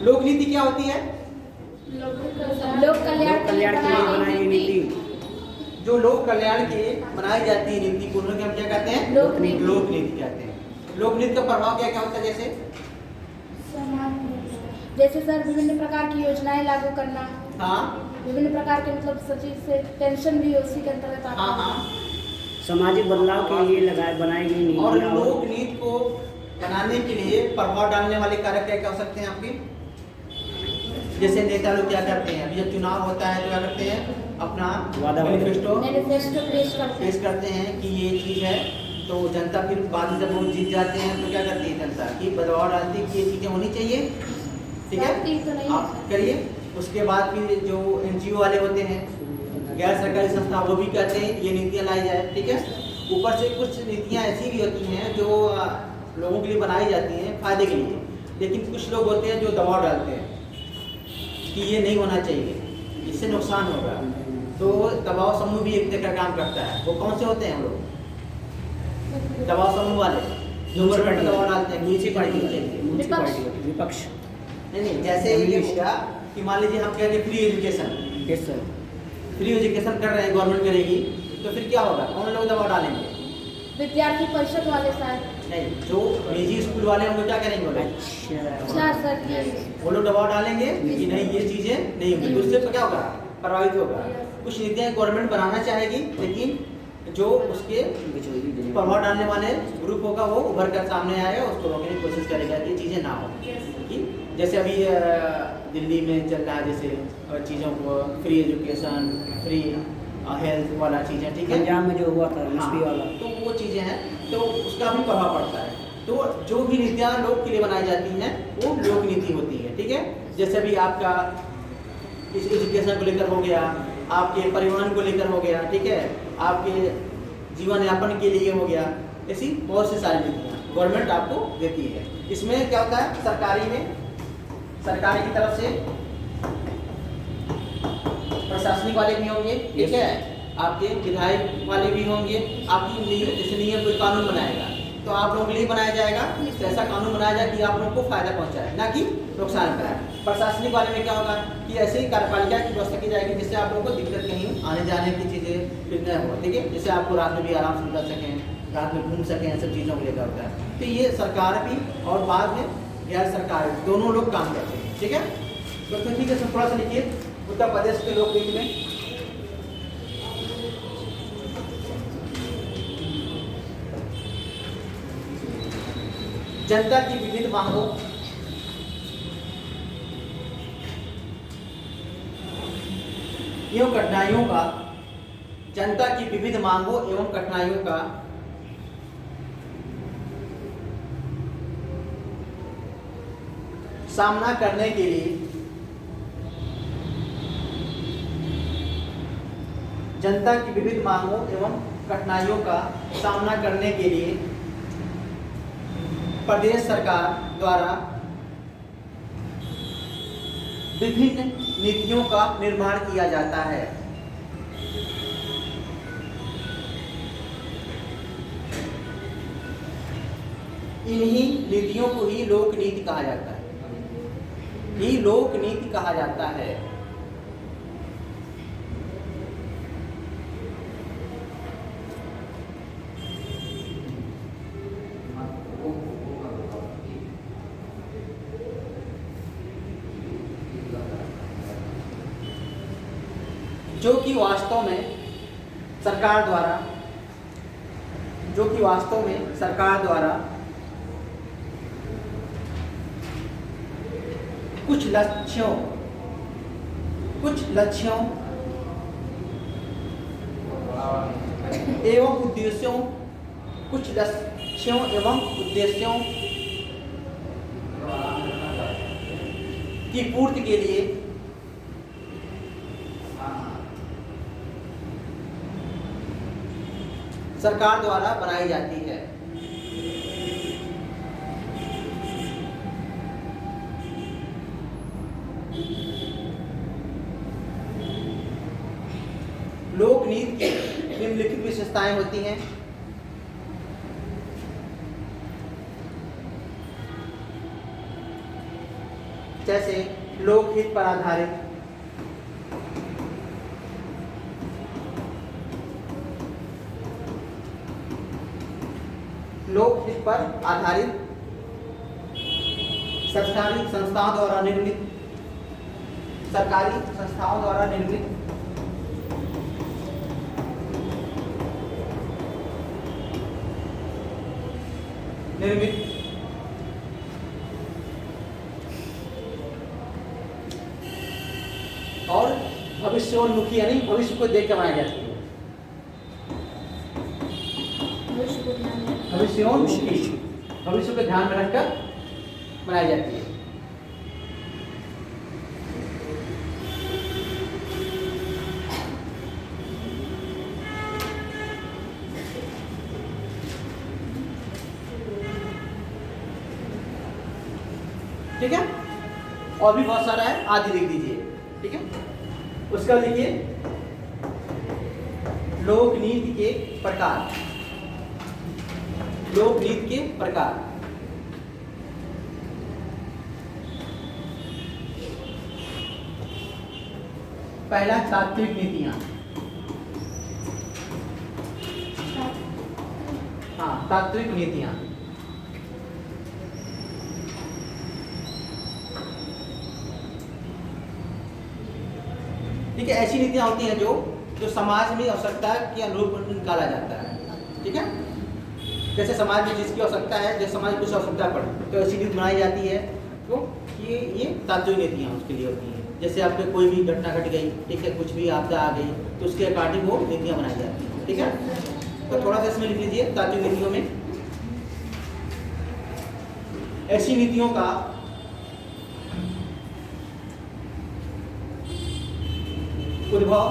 लोक नीति क्या होती है? लोक कल्याण के लिए बनाई गई नीति। जो लोक कल्याण के बनाई जाती है नीति को हम क्या कहते हैं? लोक नीति। लोक नीति कहते हैं। लोक नीति का प्रभाव क्या क्या होता है? जैसे सर विभिन्न प्रकार की योजनाएं लागू करना, हाँ, विभिन्न प्रकार के मतलब सचिव से पेंशन भी उसी के अंतर्गत आता हाँ, है। हाँ। सामाजिक बदलाव के लिए बनाई गई और नीतियाँ लोक नीति को बनाने के लिए प्रभाव डालने वाले कारक क्या क्या हो सकते हैं आपके? जैसे नेता लोग क्या करते हैं, अभी जब चुनाव होता है तो क्या करते हैं? अपना मैनिफेस्टो पेश करते हैं कि ये चीज़ है, तो जनता फिर बाद में जब वो जीत जाते हैं तो क्या करती है जनता की बदलाव डालती है कि ये चीज़ें होनी चाहिए, ठीक है, आप करिए। उसके बाद फिर जो NGO वाले होते हैं, गैर सरकारी संस्था, वो भी कहते हैं ये नीतियाँ लाई जाए, ठीक है। ऊपर से कुछ नीतियाँ ऐसी भी होती हैं जो लोगों के लिए बनाई जाती हैं फायदे के लिए, लेकिन कुछ लोग होते हैं जो दबाव डालते हैं कि ये नहीं होना चाहिए, इससे नुकसान होगा। तो दबाव समूह भी एक तरह का काम करता है। वो कौन से होते हैं? हम लोग दबाव समूह वाले जो गवर्नमेंट दबाव डालते हैं, विपक्ष। नहीं, जैसे ये होगा कि मान लीजिए हम कह रहे फ्री एजुकेशन, फ्री एजुकेशन कर रहे हैं, गवर्नमेंट करेगी, तो फिर क्या होगा? कौन लोग दबाव डालेंगे? विद्यार्थी परिषद वाले सर। नहीं, जो निजी स्कूल वाले होंगे क्या करेंगे? वो अच्छा सर, वो लोग दबाव डालेंगे कि नहीं ये चीज़ें नहीं होंगी, तो उससे तो क्या होगा? प्रभावित होगा। कुछ नीतियाँ गवर्नमेंट बनाना चाहेगी, लेकिन जो उसके प्रभाव डालने वाले ग्रुप होगा वो उभर कर सामने आएगा, उसको रोकने की कोशिश करेगा कि चीज़ें ना हो। जैसे अभी दिल्ली में चल रहा है, जैसे चीज़ों को फ्री एजुकेशन, फ्री हेल्थ वाला चीज़ें, ठीक है, पंजाब में जो हुआ था एमएसपी वाला, तो वो चीज़ें हैं, तो उसका भी प्रभाव पड़ता है। तो जो भी नीतियाँ लोग के लिए बनाई जाती हैं वो लोक नीति होती है, ठीक है। जैसे अभी आपका इस एजुकेशन को लेकर हो गया, आपके परिवहन को लेकर हो गया, ठीक है, आपके जीवन यापन के लिए हो गया, ऐसी बहुत सी सारी नीतियाँ गवर्नमेंट आपको देती है। इसमें क्या होता है? सरकारी की तरफ से प्रशासनिक वाले भी होंगे, ठीक है, आपके विधायक वाले भी होंगे। आपकी जैसे नियम कोई कानून बनाएगा तो आप लोगों के लिए बनाया जाएगा, तो ऐसा कानून बनाया जाए कि आप लोगों को फायदा पहुंचाए, ना कि नुकसान कराए। प्रशासनिक वाले में क्या होगा कि ऐसे ही कार्यपालिका की व्यवस्था की जाएगी जिससे आप लोगों को दिक्कत कहीं आने जाने की चीज़ें फिर न हो, ठीक है, जैसे आपको रात में भी आराम से निकल सकें, रात में घूम सकें, सब चीज़ों को लेकर होता है। तो ये सरकार भी और बाद में गैर सरकार दोनों लोग काम करते हैं, ठीक है। तो ठीक है, सब थोड़ा सा लिखिए उत्तर प्रदेश के लोक नीति में। जनता की विभिन्न मांगों एवं कठिनाइयों का जनता की विविध मांगों एवं कठिनाइयों का सामना करने के लिए जनता की विविध मांगों एवं कठिनाइयों का सामना करने के लिए प्रदेश सरकार द्वारा विभिन्न नीतियों का निर्माण किया जाता है। इन्हीं नीतियों को ही लोक नीति कहा जाता है। ही लोक नीति कहा जाता है। जो कि वास्तव में सरकार द्वारा कुछ लक्ष्यों एवं उद्देश्यों की पूर्ति के लिए सरकार द्वारा बनाई जाती है। लोक नीति की निम्नलिखित विशेषताएं होती हैं। जैसे लोकहित पर आधारित, सरकारी संस्थाओं द्वारा निर्मित और भविष्योन्मुखी, यानी भविष्य को देख कर बनाई जाती है। भविष्य को ध्यान में रखकर बनाई जाती है। ठीक है, और भी बहुत सारा है, आदि लिख दीजिए। ठीक है, उसका लिखिए लोक नीति के प्रकार। पहला तात्विक नीतियां। तात्विक नीतियां। ठीक है, ऐसी नीतियां होती हैं जो समाज में आवश्यकता के अनुरूप निकाला जाता है। ठीक है, जैसे समाज में जिसकी आवश्यकता है, जैसे समाज कुछ आवश्यकता पड़े तो ऐसी नीति बनाई जाती है। तो ये तात्विक नीतियां उसके लिए होती हैं। जैसे आपके कोई भी घटना घट गई, ठीक है, कुछ भी आपदा आ गई, तो उसके अकॉर्डिंग वो नीतियां बनाई जाती हैं। ठीक है, तो थोड़ा सा इसमें लिख लीजिए तात्विक नीतियों में ऐसी नीतियों का उद्भव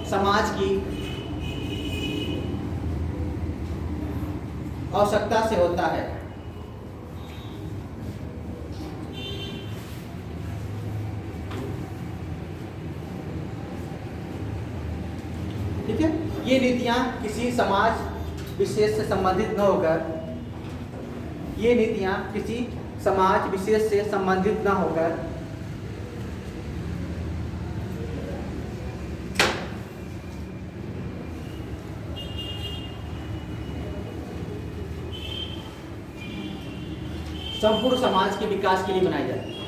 समाज की आवश्यकता से होता है। ठीक है, ये नीतियां किसी समाज विशेष से संबंधित न होकर संपूर्ण समाज के विकास के लिए बनाई जाती है।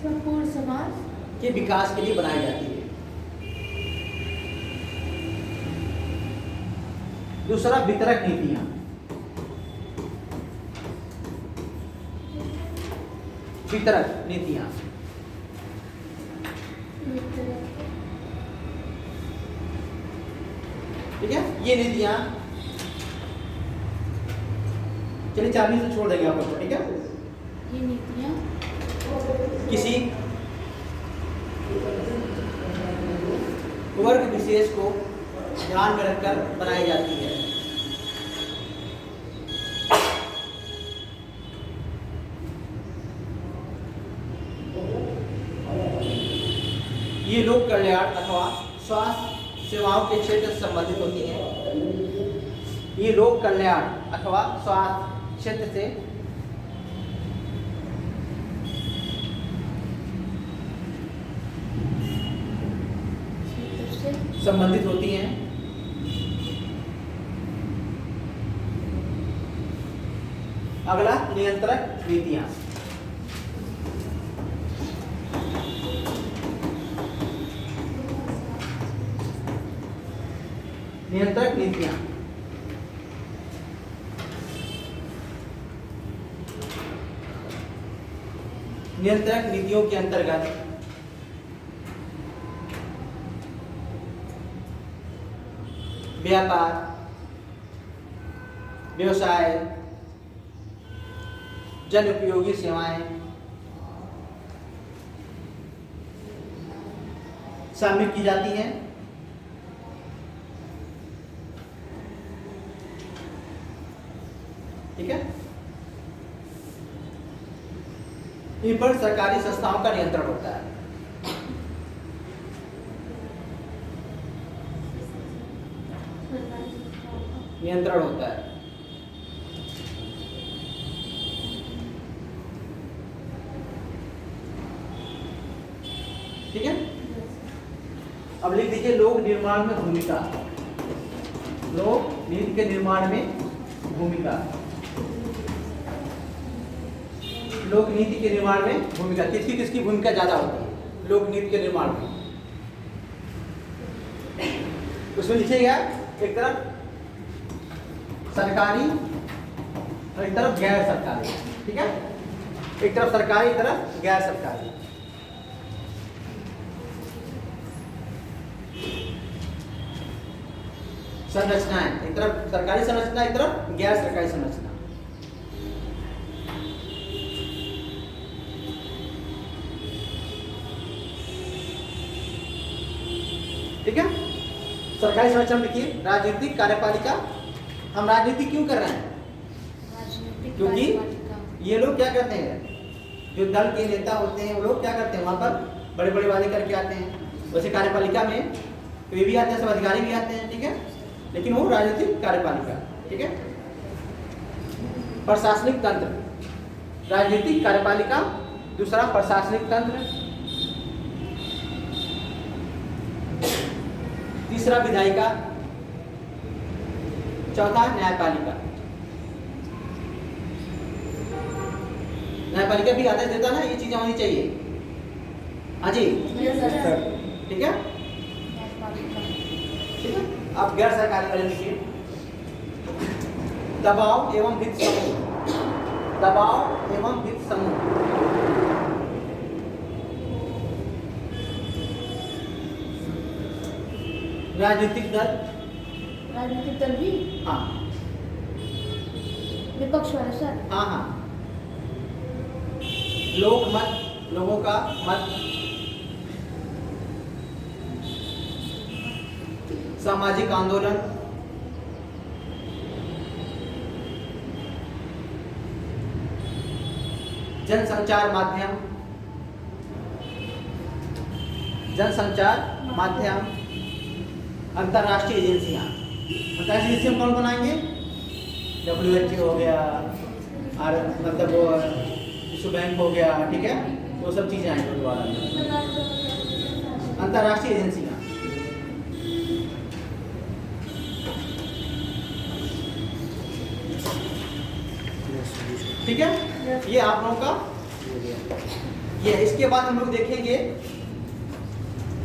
संपूर्ण समाज के विकास के लिए बनाई जाती है। दूसरा वितरक नीतियां। वितरक नीतियां। ठीक है, ये नीतियां, चलिए 4 से छोड़ देंगे आप लोग को। ठीक है, ये नीतियां किसी वर्ग विशेष को ध्यान में रखकर बनाई जाती है। ये लोक कल्याण अथवा स्वास्थ्य सेवाओं के क्षेत्र से संबंधित होती है। ये लोक कल्याण अथवा स्वास्थ्य क्षेत्र से संबंधित होती हैं। अगला नियंत्रक नीतियां। नियंत्रक नीतियां नियंत्रक नीतियों के अंतर्गत व्यापार, व्यवसाय, जन उपयोगी सेवाएं शामिल की जाती हैं। ठीक है, इन पर सरकारी संस्थाओं का नियंत्रण होता है। नियंत्रण होता है। ठीक है, अब लिख दीजिए लोक निर्माण में भूमिका। लोक नीति के निर्माण में भूमिका। लोक नीति के निर्माण में भूमिका किसकी किसकी भूमिका ज्यादा होती है लोक नीति के निर्माण में? उसमें लिखिएगा एक तरफ सरकारी और एक तरफ गैर सरकारी। ठीक है, एक तरफ सरकारी, एक तरफ गैर सरकारी। संरचनाएं, एक तरफ सरकारी संरचना, एक तरफ गैर सरकारी संरचना। ठीक है, सरकारी संरचना लिखिए राजनीतिक कार्यपालिका। हम राजनीति क्यों कर रहे हैं? क्योंकि ये लोग क्या करते हैं, जो दल के नेता होते हैं वो लोग क्या करते हैं, वहां पर बड़े बड़े वादे करके आते हैं। वैसे कार्यपालिका में कोई भी आते हैं, सब अधिकारी भी आते हैं। ठीक है, लेकिन वो राजनीतिक कार्यपालिका। ठीक है, प्रशासनिक तंत्र, राजनीतिक कार्यपालिका, दूसरा प्रशासनिक तंत्र, तीसरा विधायिका, चौथा न्यायपालिका। न्यायपालिका भी आदेश देता ना, ये चीजें होनी चाहिए। हाँ जी, ठीक है। ठीक है, आप गैर सरकारी वाले लिखिए दबाव एवं वित्त समूह। दबाव एवं वित्त समूह, राजनीतिक दल। राजनीतिक दल भी? हाँ विपक्ष वाले सर? हाँ हाँ, लोक मत, लोगों का मत, सामाजिक आंदोलन, जनसंचार माध्यम, जनसंचार माध्यम, अंतर्राष्ट्रीय एजेंसियां। अंतर्राष्ट्रीय एजेंसियां कौन कौन आएंगे? WHO हो गया, और मतलब वो विश्व बैंक हो गया। ठीक है, वो सब चीजें आएंगे दोबारा। अंतर्राष्ट्रीय एजेंसियां, ठीक है, ये आप लोगों का ये। इसके बाद हम लोग देखेंगे,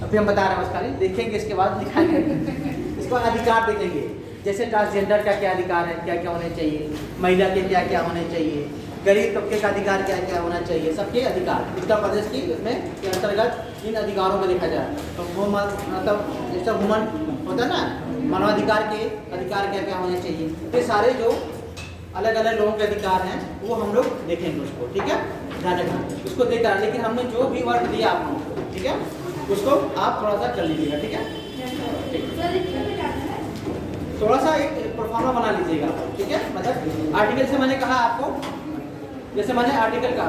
अभी हम बता रहे हैं बस खाली देखेंगे, इसके बाद दिखाएंगे। इसके बाद अधिकार देखेंगे, जैसे ट्रांसजेंडर का क्या अधिकार है, क्या क्या होने चाहिए, महिला के क्या क्या होने चाहिए, गरीब तबके का अधिकार क्या क्या होना चाहिए, सबके अधिकार उत्तर प्रदेश की में के अंतर्गत इन अधिकारों को देखा जाए। तो वो मतलब जैसे ह्यूमन होता है ना, मानवाधिकार के अधिकार क्या क्या होने चाहिए, ये सारे जो अलग अलग लोगों के अधिकार हैं वो हम लोग देखेंगे उसको, ठीक है, ध्यान रखना उसको देखकर। लेकिन हमने जो भी वर्क दिया आप लोगों को, ठीक है, उसको आप थोड़ा सा कर लीजिएगा, ठीक है, थोड़ा सा एक परफॉर्मा बना लीजिएगा, ठीक है। मतलब आर्टिकल से मैंने कहा आपको, जैसे मैंने आर्टिकल कहा